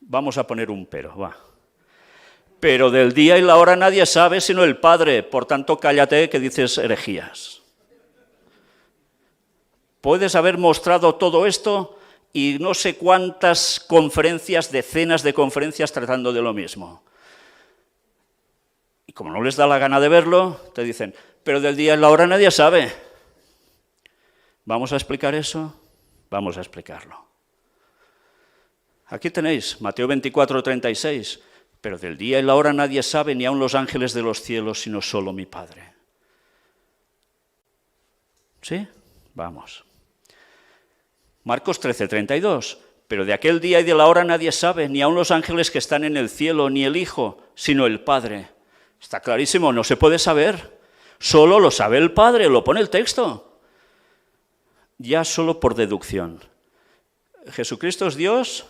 Vamos a poner un pero, va. Pero del día y la hora nadie sabe sino el Padre, por tanto cállate que dices herejías. Puedes haber mostrado todo esto y no sé cuántas conferencias, decenas de conferencias tratando de lo mismo. Y como no les da la gana de verlo, te dicen, pero del día y la hora nadie sabe. ¿Vamos a explicar eso? Vamos a explicarlo. Aquí tenéis Mateo 24, 36. Pero del día y la hora nadie sabe, ni aun los ángeles de los cielos, sino solo mi Padre. ¿Sí? Vamos. Marcos 13, 32. Pero de aquel día y de la hora nadie sabe, ni aun los ángeles que están en el cielo, ni el Hijo, sino el Padre. Está clarísimo, no se puede saber. Solo lo sabe el Padre, lo pone el texto. Ya solo por deducción. ¿Jesucristo es Dios?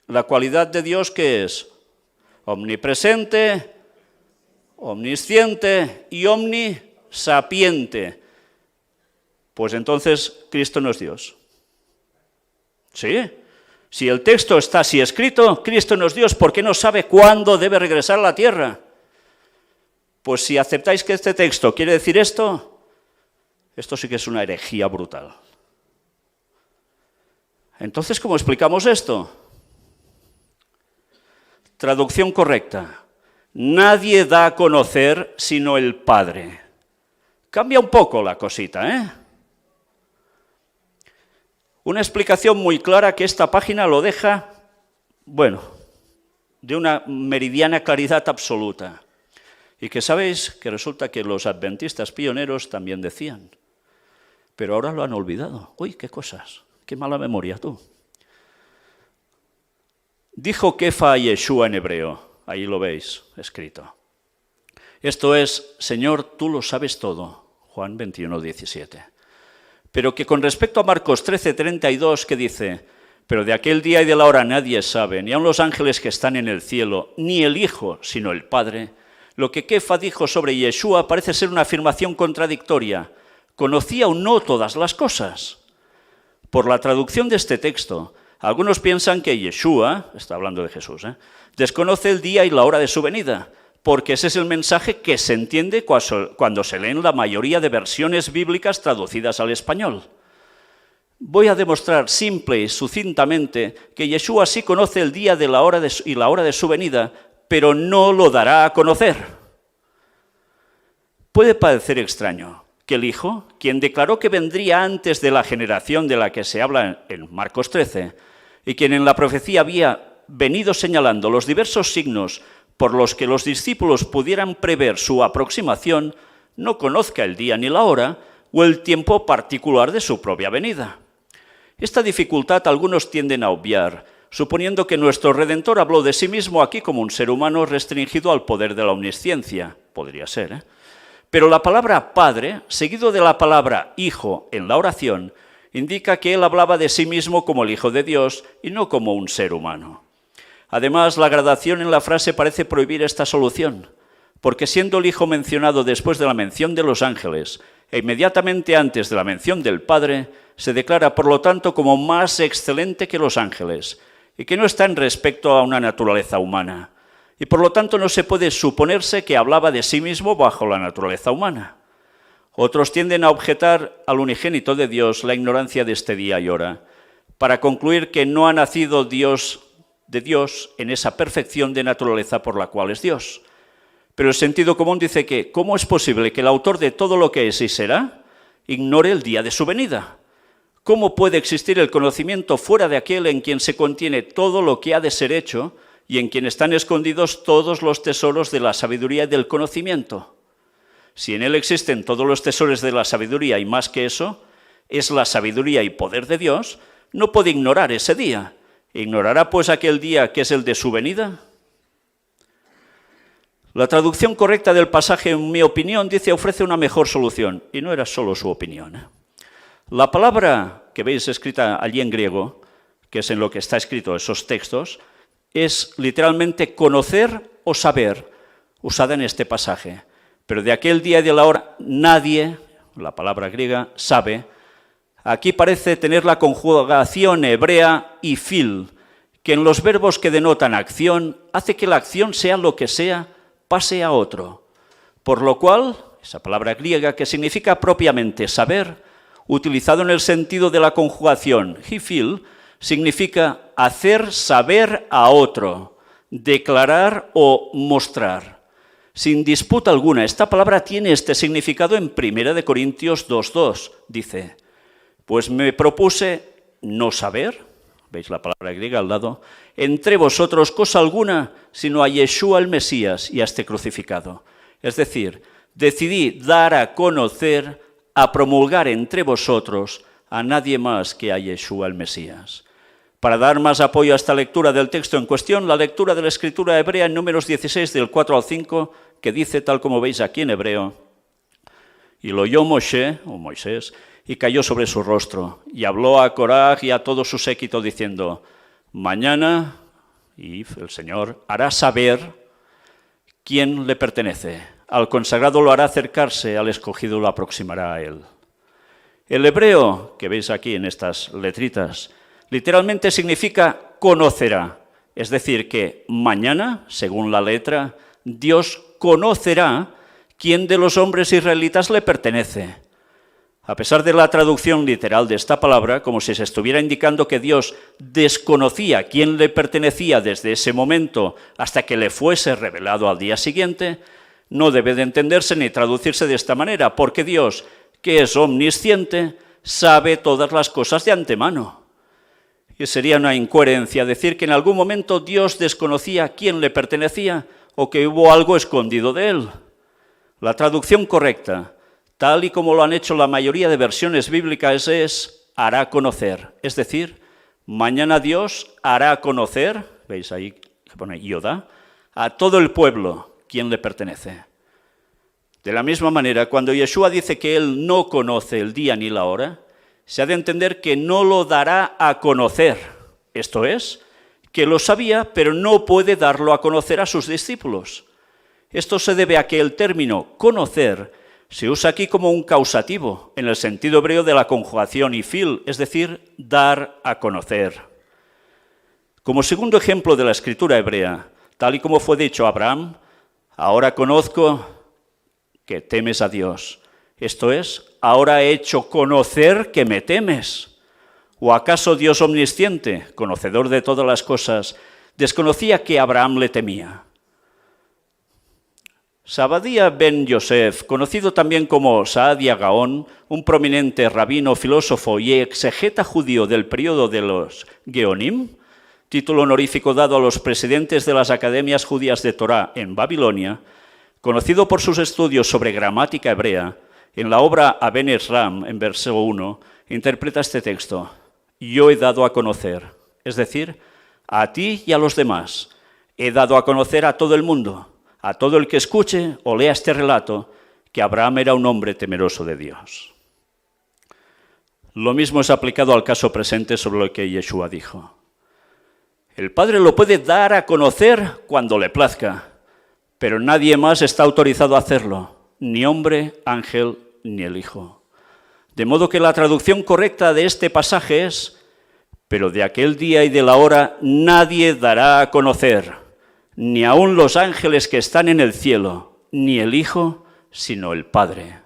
¿La cualidad de Dios qué es? Omnipresente, omnisciente y omnisapiente. Pues entonces Cristo no es Dios. ¿Sí? Si el texto está así escrito, Cristo no es Dios, ¿por qué no sabe cuándo debe regresar a la tierra? Pues si aceptáis que este texto quiere decir esto sí que es una herejía brutal. Entonces, ¿cómo explicamos esto? Traducción correcta. Nadie da a conocer sino el Padre. Cambia un poco la cosita, ¿eh? Una explicación muy clara que esta página lo deja, bueno, de una meridiana claridad absoluta. Y que sabéis que resulta que los adventistas pioneros también decían, pero ahora lo han olvidado. Uy, qué cosas, qué mala memoria tú. Dijo Kefa a Yeshua en hebreo, ahí lo veis escrito. Esto es, Señor, tú lo sabes todo, Juan 21, 17. Pero que con respecto a Marcos 13, 32, que dice, pero de aquel día y de la hora nadie sabe, ni aun los ángeles que están en el cielo, ni el Hijo, sino el Padre, lo que Kefa dijo sobre Yeshua parece ser una afirmación contradictoria. ¿Conocía o no todas las cosas? Por la traducción de este texto, algunos piensan que Yeshua, está hablando de Jesús, desconoce el día y la hora de su venida, porque ese es el mensaje que se entiende cuando se leen la mayoría de versiones bíblicas traducidas al español. Voy a demostrar simple y sucintamente que Yeshua sí conoce el día y la hora de su venida, pero no lo dará a conocer. Puede parecer extraño que el Hijo, quien declaró que vendría antes de la generación de la que se habla en Marcos 13, y quien en la profecía había venido señalando los diversos signos por los que los discípulos pudieran prever su aproximación, no conozca el día ni la hora o el tiempo particular de su propia venida. Esta dificultad algunos tienden a obviar, suponiendo que nuestro Redentor habló de sí mismo aquí como un ser humano restringido al poder de la omnisciencia. Podría ser, ¿eh? Pero la palabra Padre, seguido de la palabra Hijo en la oración, indica que él hablaba de sí mismo como el Hijo de Dios y no como un ser humano. Además, la gradación en la frase parece prohibir esta solución, porque siendo el Hijo mencionado después de la mención de los ángeles e inmediatamente antes de la mención del Padre, se declara por lo tanto como más excelente que los ángeles, y que no está en respecto a una naturaleza humana, y por lo tanto no se puede suponerse que hablaba de sí mismo bajo la naturaleza humana. Otros tienden a objetar al unigénito de Dios la ignorancia de este día y hora, para concluir que no ha nacido Dios de Dios en esa perfección de naturaleza por la cual es Dios. Pero el sentido común dice que, ¿cómo es posible que el autor de todo lo que es y será ignore el día de su venida? ¿Cómo puede existir el conocimiento fuera de aquel en quien se contiene todo lo que ha de ser hecho y en quien están escondidos todos los tesoros de la sabiduría y del conocimiento? Si en él existen todos los tesoros de la sabiduría y más que eso, es la sabiduría y poder de Dios, no puede ignorar ese día. ¿Ignorará pues aquel día que es el de su venida? La traducción correcta del pasaje, en mi opinión, ofrece una mejor solución, y no era solo su opinión. La palabra que veis escrita allí en griego, que es en lo que está escrito esos textos, es literalmente conocer o saber, usada en este pasaje. Pero de aquel día y de la hora nadie, la palabra griega, sabe, Aquí parece tener la conjugación hebrea ifil, que en los verbos que denotan acción hace que la acción, sea lo que sea, pase a otro. Por lo cual, esa palabra griega que significa propiamente saber, utilizado en el sentido de la conjugación hifil, significa hacer saber a otro, declarar o mostrar. Sin disputa alguna, esta palabra tiene este significado en 1 Corintios 2:2. Dice, pues me propuse no saber, veis la palabra griega al lado, entre vosotros cosa alguna, sino a Yeshua el Mesías y a este crucificado. Es decir, decidí dar a conocer, a promulgar entre vosotros a nadie más que a Yeshua el Mesías. Para dar más apoyo a esta lectura del texto en cuestión, la lectura de la Escritura hebrea en Números 16, del 4 al 5, que dice, tal como veis aquí en hebreo, y lo oyó Moshe, o Moisés, y cayó sobre su rostro, y habló a Coraj y a todo su séquito, diciendo, mañana, y el Señor hará saber quién le pertenece. Al consagrado lo hará acercarse, al escogido lo aproximará a él. El hebreo, que veis aquí en estas letritas, literalmente significa conocerá, es decir, que mañana, según la letra, Dios conocerá quién de los hombres israelitas le pertenece. A pesar de la traducción literal de esta palabra, como si se estuviera indicando que Dios desconocía quién le pertenecía desde ese momento hasta que le fuese revelado al día siguiente, no debe de entenderse ni traducirse de esta manera, porque Dios, que es omnisciente, sabe todas las cosas de antemano. Y sería una incoherencia decir que en algún momento Dios desconocía quién le pertenecía o que hubo algo escondido de él. La traducción correcta, tal y como lo han hecho la mayoría de versiones bíblicas, es hará conocer. Es decir, mañana Dios hará conocer, veis ahí que pone Yodá, a todo el pueblo quién le pertenece. De la misma manera, cuando Yeshua dice que él no conoce el día ni la hora, se ha de entender que no lo dará a conocer. Esto es, que lo sabía, pero no puede darlo a conocer a sus discípulos. Esto se debe a que el término conocer se usa aquí como un causativo, en el sentido hebreo de la conjugación ifil, es decir, dar a conocer. Como segundo ejemplo de la escritura hebrea, tal y como fue dicho a Abraham, ahora conozco que temes a Dios. Esto es, ahora he hecho conocer que me temes. ¿O acaso Dios omnisciente, conocedor de todas las cosas, desconocía que Abraham le temía? Sabadía ben Yosef, conocido también como Saadia Gaón, un prominente rabino, filósofo y exegeta judío del período de los Geonim, título honorífico dado a los presidentes de las academias judías de Torá en Babilonia, conocido por sus estudios sobre gramática hebrea, en la obra Aben Esram, en verso 1, interpreta este texto: yo he dado a conocer, es decir, a ti y a los demás, he dado a conocer a todo el mundo, a todo el que escuche o lea este relato, que Abraham era un hombre temeroso de Dios. Lo mismo es aplicado al caso presente sobre lo que Yeshua dijo. El Padre lo puede dar a conocer cuando le plazca, pero nadie más está autorizado a hacerlo, ni hombre, ángel, ni el Hijo. De modo que la traducción correcta de este pasaje es: pero de aquel día y de la hora nadie dará a conocer, ni aun los ángeles que están en el cielo, ni el Hijo, sino el Padre.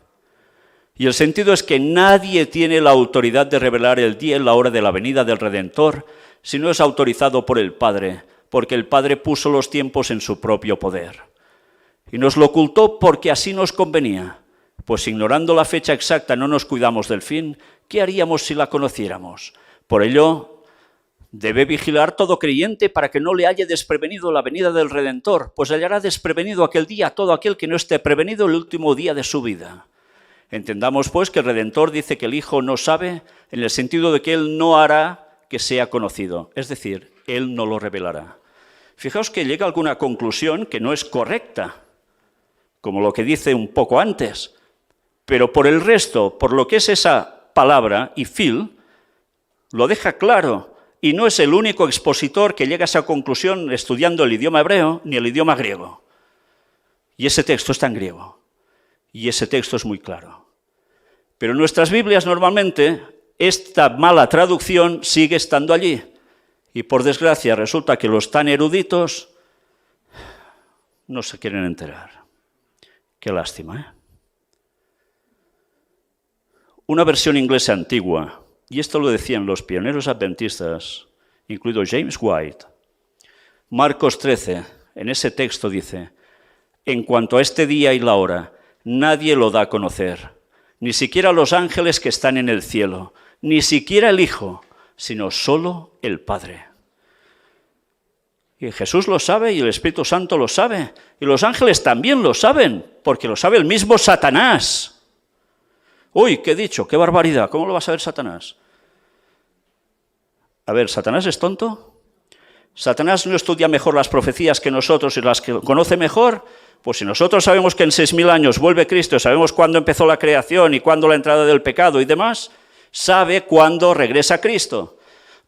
Y el sentido es que nadie tiene la autoridad de revelar el día y la hora de la venida del Redentor, si no es autorizado por el Padre, porque el Padre puso los tiempos en su propio poder. Y nos lo ocultó porque así nos convenía, pues ignorando la fecha exacta no nos cuidamos del fin. ¿Qué haríamos si la conociéramos? Por ello, debe vigilar todo creyente para que no le halle desprevenido la venida del Redentor, pues hallará desprevenido aquel día a todo aquel que no esté prevenido el último día de su vida. Entendamos, pues, que el Redentor dice que el Hijo no sabe, en el sentido de que Él no hará que sea conocido, es decir, Él no lo revelará. Fijaos que llega a alguna conclusión que no es correcta, como lo que dice un poco antes, pero por el resto, por lo que es esa palabra, ifil, lo deja claro, y no es el único expositor que llega a esa conclusión estudiando el idioma hebreo ni el idioma griego. Y ese texto está en griego, y ese texto es muy claro. Pero nuestras Biblias normalmente esta mala traducción sigue estando allí. Y por desgracia resulta que los tan eruditos no se quieren enterar. Qué lástima, ¿eh? Una versión inglesa antigua, y esto lo decían los pioneros adventistas, incluido James White. Marcos 13, en ese texto dice: en cuanto a este día y la hora, nadie lo da a conocer, ni siquiera los ángeles que están en el cielo, ni siquiera el Hijo, sino solo el Padre. Y Jesús lo sabe y el Espíritu Santo lo sabe, y los ángeles también lo saben, porque lo sabe el mismo Satanás. Uy, ¿qué he dicho? ¡Qué barbaridad! ¿Cómo lo va a saber Satanás? A ver, ¿Satanás es tonto? ¿Satanás no estudia mejor las profecías que nosotros y las que conoce mejor? Pues si nosotros sabemos que en 6.000 años vuelve Cristo, sabemos cuándo empezó la creación y cuándo la entrada del pecado y demás, sabe cuándo regresa Cristo.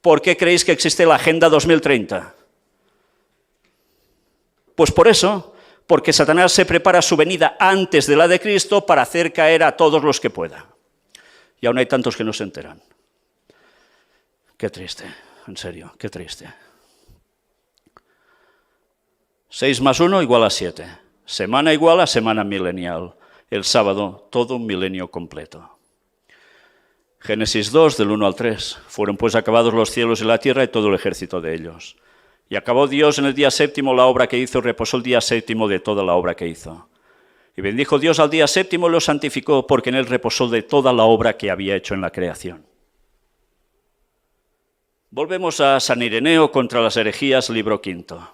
¿Por qué creéis que existe la Agenda 2030? Pues por eso, porque Satanás se prepara su venida antes de la de Cristo para hacer caer a todos los que pueda. Y aún hay tantos que no se enteran. Qué triste, en serio, qué triste. 6 más 1 igual a 7. Semana igual a semana milenial. El sábado, todo un milenio completo. Génesis 2, del 1 al 3. Fueron pues acabados los cielos y la tierra y todo el ejército de ellos. Y acabó Dios en el día séptimo la obra que hizo y reposó el día séptimo de toda la obra que hizo. Y bendijo Dios al día séptimo y lo santificó, porque en él reposó de toda la obra que había hecho en la creación. Volvemos a San Ireneo contra las herejías, libro 5.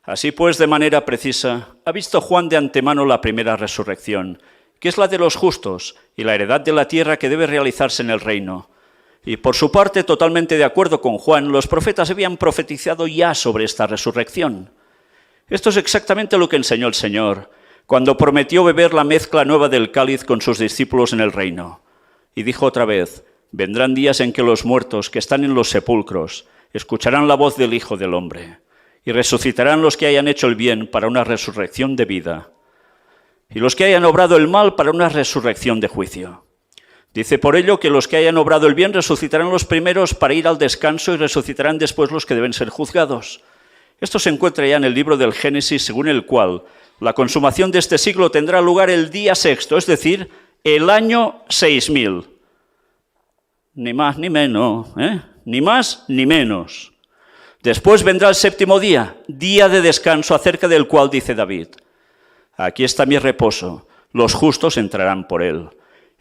Así pues, de manera precisa, ha visto Juan de antemano la primera resurrección, que es la de los justos y la heredad de la tierra que debe realizarse en el reino. Y por su parte, totalmente de acuerdo con Juan, los profetas habían profetizado ya sobre esta resurrección. Esto es exactamente lo que enseñó el Señor, cuando prometió beber la mezcla nueva del cáliz con sus discípulos en el reino. Y dijo otra vez: vendrán días en que los muertos que están en los sepulcros escucharán la voz del Hijo del Hombre, y resucitarán los que hayan hecho el bien para una resurrección de vida, y los que hayan obrado el mal para una resurrección de juicio. Dice por ello que los que hayan obrado el bien resucitarán los primeros para ir al descanso y resucitarán después los que deben ser juzgados. Esto se encuentra ya en el libro del Génesis, según el cual la consumación de este siglo tendrá lugar el día sexto, es decir, el año 6000. Ni más ni menos, ni más ni menos. Después vendrá el séptimo día, día de descanso, acerca del cual dice David: aquí está mi reposo, los justos entrarán por él.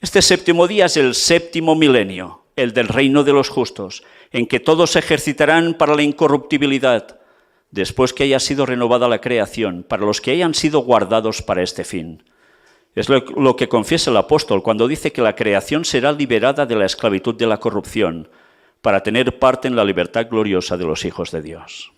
Este séptimo día es el séptimo milenio, el del reino de los justos, en que todos se ejercitarán para la incorruptibilidad, después que haya sido renovada la creación, para los que hayan sido guardados para este fin. Es lo que confiesa el apóstol cuando dice que la creación será liberada de la esclavitud de la corrupción, para tener parte en la libertad gloriosa de los hijos de Dios.